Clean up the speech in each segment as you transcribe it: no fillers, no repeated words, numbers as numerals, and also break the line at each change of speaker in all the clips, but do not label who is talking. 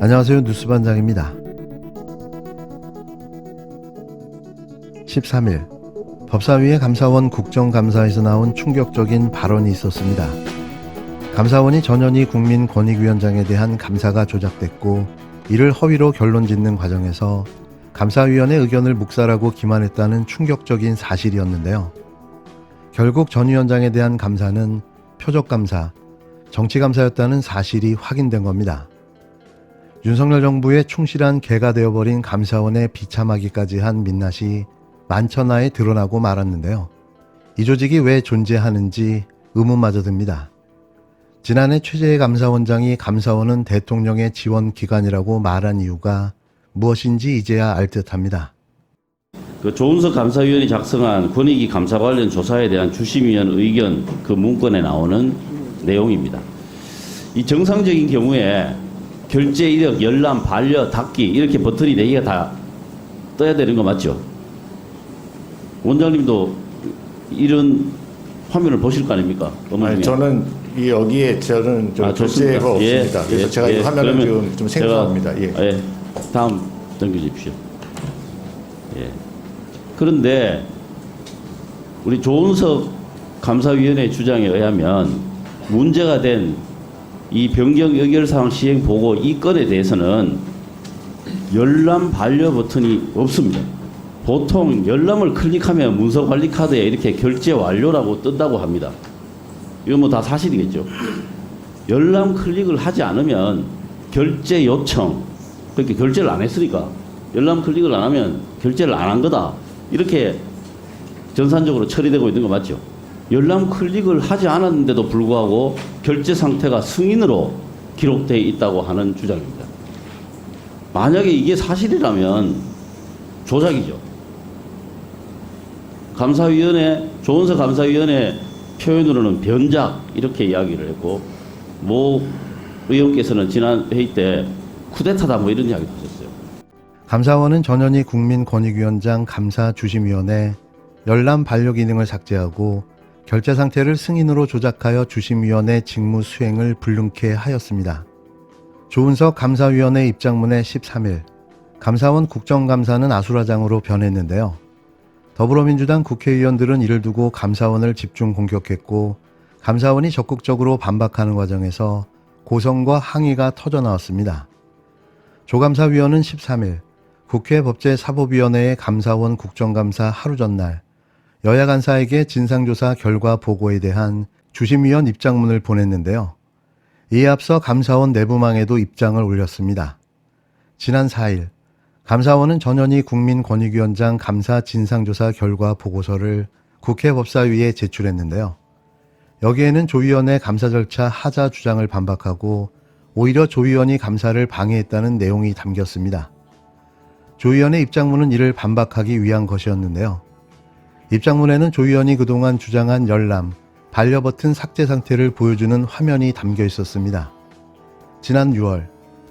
안녕하세요. 뉴스반장입니다. 13일 법사위의 감사원 국정감사에서 나온 충격적인 발언이 있었습니다. 감사원이 전현희 국민권익위원장에 대한 감사가 조작됐고 이를 허위로 결론 짓는 과정에서 감사위원의 의견을 묵살하고 기만했다는 충격적인 사실이었는데요. 결국 전 위원장에 대한 감사는 표적감사, 정치감사였다는 사실이 확인된 겁니다. 윤석열 정부의 충실한 개가 되어버린 감사원의 비참하기까지 한 민낯이 만천하에 드러나고 말았는데요. 이 조직이 왜 존재하는지 의문마저 듭니다. 지난해 최재해 감사원장이 감사원은 대통령의 지원기관이라고 말한 이유가 무엇인지 이제야 알 듯합니다.
조은석 감사위원이 작성한 권익위 감사 관련 조사에 대한 주심위원 의견 그 문건에 나오는 내용입니다. 이 정상적인 경우에 결제 이력, 열람, 반려, 닫기 이렇게 버튼이 4개가 다 떠야 되는 거 맞죠? 원장님도 이런 화면을 보실 거 아닙니까?
아니, 저는 여기에 결제가 없습니다. 그래서 제가 이 화면을 좀 생소합니다.
예. 다음 넘겨주십시오. 예. 그런데 우리 조은석 감사위원회 주장에 의하면 문제가 된 이 변경 의결사항 시행 보고 이 건에 대해서는 열람 반려 버튼이 없습니다. 보통 열람을 클릭하면 문서관리 카드에 이렇게 결제 완료라고 뜬다고 합니다. 이거 뭐 다 사실이겠죠. 열람 클릭을 하지 않으면 결제 요청, 그렇게 결제를 안 했으니까 열람 클릭을 안 하면 결제를 안 한 거다. 이렇게 전산적으로 처리되고 있는 거 맞죠? 열람 클릭을 하지 않았는데도 불구하고 결제 상태가 승인으로 기록되어 있다고 하는 주장입니다. 만약에 이게 사실이라면 조작이죠. 감사위원회, 조은석 감사위원회 표현으로는 변작 이렇게 이야기를 했고 모 의원께서는 지난 회의 때 쿠데타다 뭐 이런 이야기도 하셨어요.
감사원은 전현희 국민권익위원장 감사주심위원회 열람 반려 기능을 삭제하고 결제 상태를 승인으로 조작하여 주심위원회 직무 수행을 불능케 하였습니다. 조은석 감사위원회 입장문에 13일 감사원 국정감사는 아수라장으로 변했는데요. 더불어민주당 국회의원들은 이를 두고 감사원을 집중 공격했고 감사원이 적극적으로 반박하는 과정에서 고성과 항의가 터져나왔습니다. 조감사위원은 13일 국회 법제사법위원회의 감사원 국정감사 하루 전날 여야 간사에게 진상조사 결과 보고에 대한 주심위원 입장문을 보냈는데요. 이에 앞서 감사원 내부망에도 입장을 올렸습니다. 지난 4일 감사원은 전현희 국민권익위원장 감사 진상조사 결과 보고서를 국회 법사위에 제출했는데요. 여기에는 조 위원의 감사 절차 하자 주장을 반박하고 오히려 조 위원이 감사를 방해했다는 내용이 담겼습니다. 조 위원의 입장문은 이를 반박하기 위한 것이었는데요. 입장문에는 조 위원이 그동안 주장한 열람, 반려 버튼 삭제 상태를 보여주는 화면이 담겨 있었습니다. 지난 6월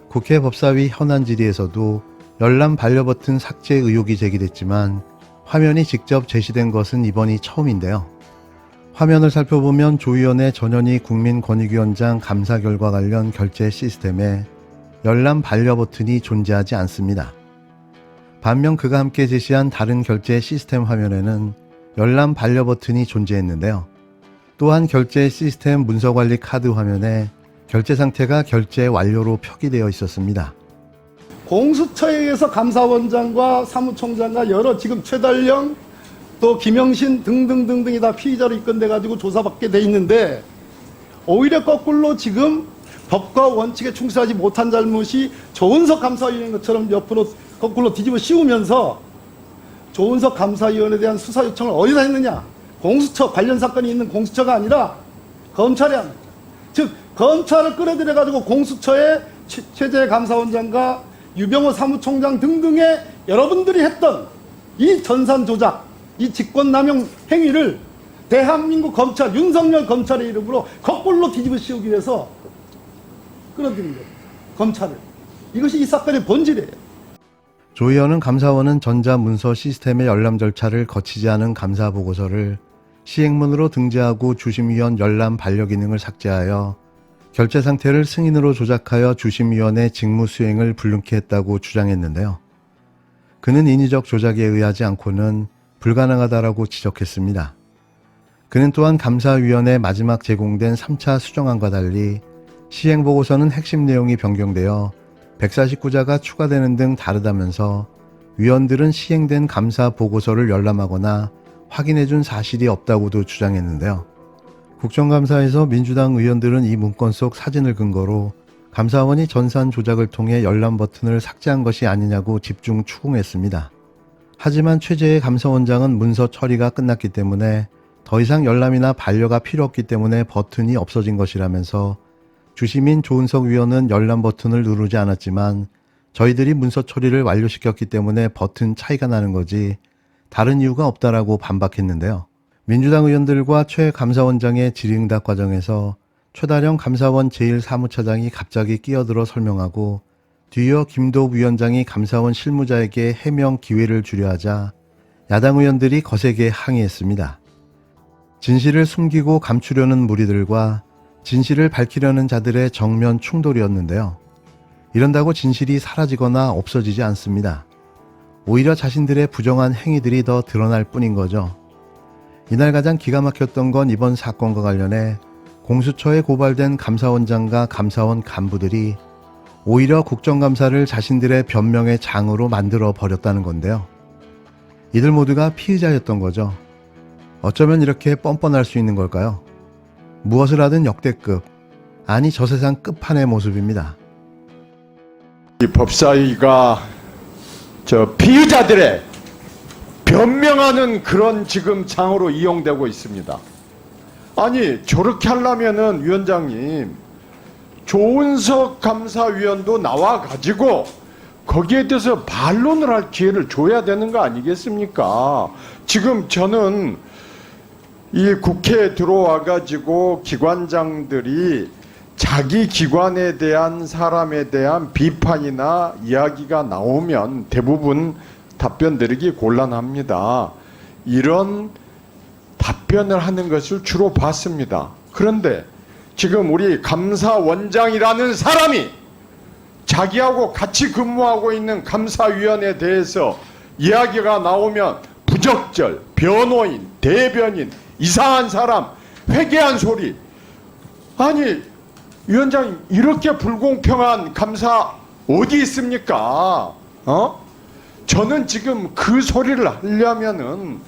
국회 법사위 현안 질의에서도 열람 반려 버튼 삭제 의혹이 제기됐지만 화면이 직접 제시된 것은 이번이 처음인데요. 화면을 살펴보면 조 위원의 전현희 국민권익위원장 감사 결과 관련 결제 시스템에 열람 반려 버튼이 존재하지 않습니다. 반면 그가 함께 제시한 다른 결제 시스템 화면에는 열람 반려 버튼이 존재했는데요. 또한 결제 시스템 문서관리 카드 화면에 결제 상태가 결제 완료로 표기되어 있었습니다.
공수처에 의해서 감사원장과 사무총장과 여러 지금 최달령 또 김영신 등등등등이 다 피의자로 입건돼 가지고 조사받게 돼 있는데 오히려 거꾸로 지금 법과 원칙에 충실하지 못한 잘못이 조은석 감사위원인 것처럼 옆으로 거꾸로 뒤집어 씌우면서 조은석 감사위원에 대한 수사 요청을 어디다 했느냐? 공수처 관련 사건이 있는 공수처가 아니라 검찰이 합니다. 즉 검찰을 끌어들여 가지고 공수처의 최재해 감사원장과 유병호 사무총장 등등의 여러분들이 했던 이 전산 조작, 이 직권남용 행위를 대한민국 검찰, 윤석열 검찰의 이름으로 거꾸로 뒤집어 씌우기 위해서 끌어들인 거예요. 검찰을. 이것이 이 사건의 본질이에요.
조 의원은 감사원은 전자문서 시스템의 열람 절차를 거치지 않은 감사 보고서를 시행문으로 등재하고 주심위원 열람 반려 기능을 삭제하여 결제 상태를 승인으로 조작하여 주심위원회 직무 수행을 불능케 했다고 주장했는데요. 그는 인위적 조작에 의하지 않고는 불가능하다라고 지적했습니다. 그는 또한 감사위원회 마지막 제공된 3차 수정안과 달리 시행보고서는 핵심 내용이 변경되어 149자가 추가되는 등 다르다면서 위원들은 시행된 감사 보고서를 열람하거나 확인해준 사실이 없다고도 주장했는데요. 국정감사에서 민주당 의원들은 이 문건 속 사진을 근거로 감사원이 전산 조작을 통해 열람 버튼을 삭제한 것이 아니냐고 집중 추궁했습니다. 하지만 최재해 감사원장은 문서 처리가 끝났기 때문에 더 이상 열람이나 반려가 필요 없기 때문에 버튼이 없어진 것이라면서 주심인 조은석 위원은 열람 버튼을 누르지 않았지만 저희들이 문서 처리를 완료시켰기 때문에 버튼 차이가 나는 거지 다른 이유가 없다라고 반박했는데요. 민주당 의원들과 최 감사원장의 질의응답 과정에서 최다령 감사원 제1사무차장이 갑자기 끼어들어 설명하고 뒤이어 김도읍 위원장이 감사원 실무자에게 해명 기회를 주려 하자 야당 의원들이 거세게 항의했습니다. 진실을 숨기고 감추려는 무리들과 진실을 밝히려는 자들의 정면 충돌이었는데요. 이런다고 진실이 사라지거나 없어지지 않습니다. 오히려 자신들의 부정한 행위들이 더 드러날 뿐인 거죠. 이날 가장 기가 막혔던 건 이번 사건과 관련해 공수처에 고발된 감사원장과 감사원 간부들이 오히려 국정감사를 자신들의 변명의 장으로 만들어 버렸다는 건데요. 이들 모두가 피의자였던 거죠. 어쩌면 이렇게 뻔뻔할 수 있는 걸까요? 무엇을 하든 역대급, 아니 저 세상 끝판의 모습입니다.
이 법사위가 저 피의자들의 변명하는 그런 지금 장으로 이용되고 있습니다. 아니 저렇게 하려면은 위원장님 조은석 감사위원도 나와가지고 거기에 대해서 반론을 할 기회를 줘야 되는 거 아니겠습니까? 지금 저는 이 국회에 들어와가지고 기관장들이 자기 기관에 대한 사람에 대한 비판이나 이야기가 나오면 대부분 답변 드리기 곤란합니다. 이런 답변을 하는 것을 주로 봤습니다. 그런데 지금 우리 감사원장이라는 사람이 자기하고 같이 근무하고 있는 감사위원에 대해서 이야기가 나오면 부적절, 변호인, 대변인, 이상한 사람, 회개한 소리. 아니 위원장님 이렇게 불공평한 감사 어디 있습니까? 저는 지금 그 소리를 하려면은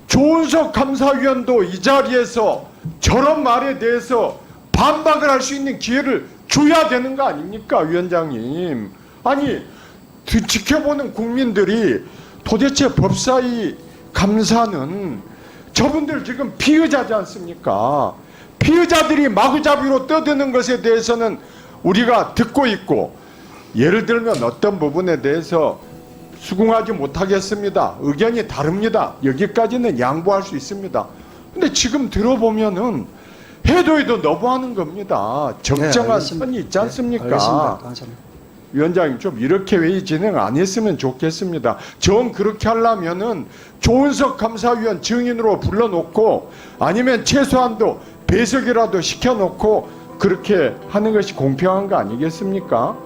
조은석 감사위원도 이 자리에서 저런 말에 대해서 반박을 할 수 있는 기회를 줘야 되는 거 아닙니까 위원장님? 아니 지켜보는 국민들이 도대체 법사위 감사는 저분들 지금 피의자지 않습니까? 피의자들이 마구잡이로 떠드는 것에 대해서는 우리가 듣고 있고 예를 들면 어떤 부분에 대해서 수긍하지 못하겠습니다. 의견이 다릅니다. 여기까지는 양보할 수 있습니다. 근데 지금 들어보면은 해도 너무하는 겁니다. 적정한 선이 있지 않습니까?
알겠습니다.
위원장님 좀 이렇게 회의 진행 안 했으면 좋겠습니다. 정 그렇게 하려면은 조은석 감사위원 증인으로 불러놓고 아니면 최소한도 배석이라도 시켜놓고 그렇게 하는 것이 공평한 거 아니겠습니까?